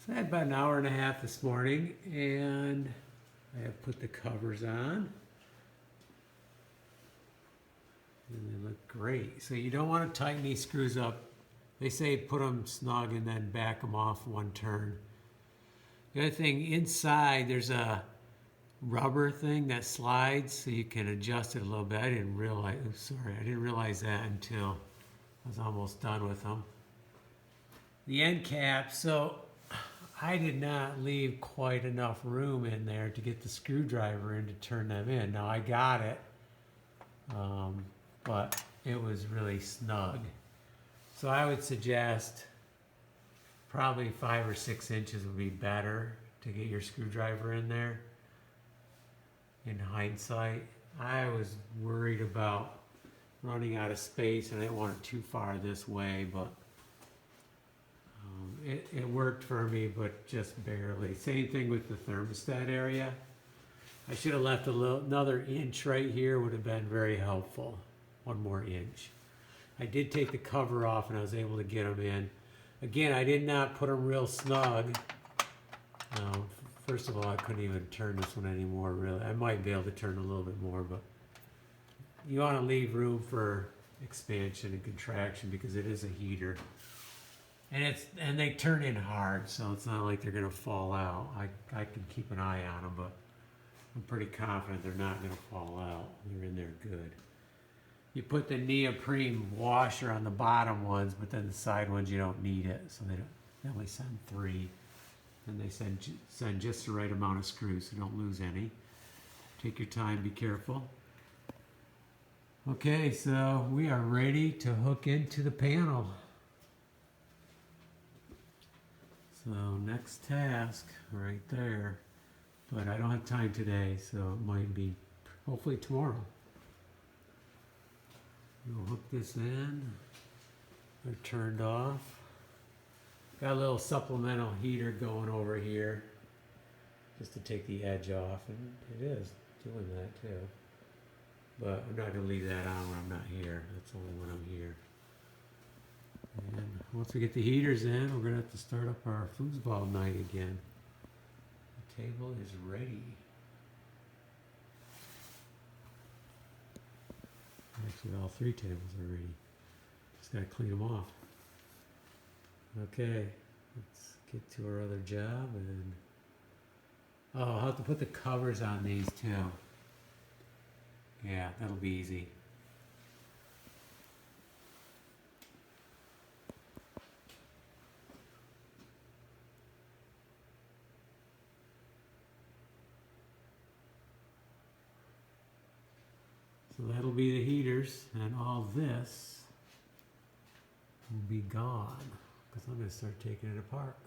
So I had about an hour and a half this morning, and I have put the covers on. And they look great. So you don't want to tighten these screws up. They say put them snug and then back them off one turn. The other thing, inside there's a rubber thing that slides so you can adjust it a little bit. I didn't realize that until I was almost done with them. The end cap, so I did not leave quite enough room in there to get the screwdriver in to turn them in. Now I got it, but it was really snug. So I would suggest probably 5 or 6 inches would be better to get your screwdriver in there. In hindsight, I was worried about running out of space and I didn't want it too far this way, but it worked for me, but just barely. Same thing with the thermostat area. I should have left another inch right here, would have been very helpful. 1 more inch. I did take the cover off and I was able to get them in. Again, I did not put them real snug. First of all, I couldn't even turn this one anymore, really. I might be able to turn a little bit more, but you want to leave room for expansion and contraction because it is a heater. And they turn in hard, so it's not like they're going to fall out. I can keep an eye on them, but I'm pretty confident they're not going to fall out. They're in there good. You put the neoprene washer on the bottom ones, but then the side ones you don't need it, so they only send 3. And they send just the right amount of screws, so don't lose any. Take your time, be careful. Okay, so we are ready to hook into the panel. So next task right there, but I don't have time today, so it might be hopefully tomorrow. We'll hook this in. They're turned off. Got a little supplemental heater going over here just to take the edge off, and it is doing that too. But I'm not going to leave that on when I'm not here. That's only when I'm here. And once we get the heaters in, we're going to have to start up our foosball night again. The table is ready. Actually, all 3 tables are ready. Just got to clean them off. Okay, let's get to our other job, and I'll have to put the covers on these too. Yeah, that'll be easy. So that'll be the heaters, and all this will be gone because I'm going to start taking it apart.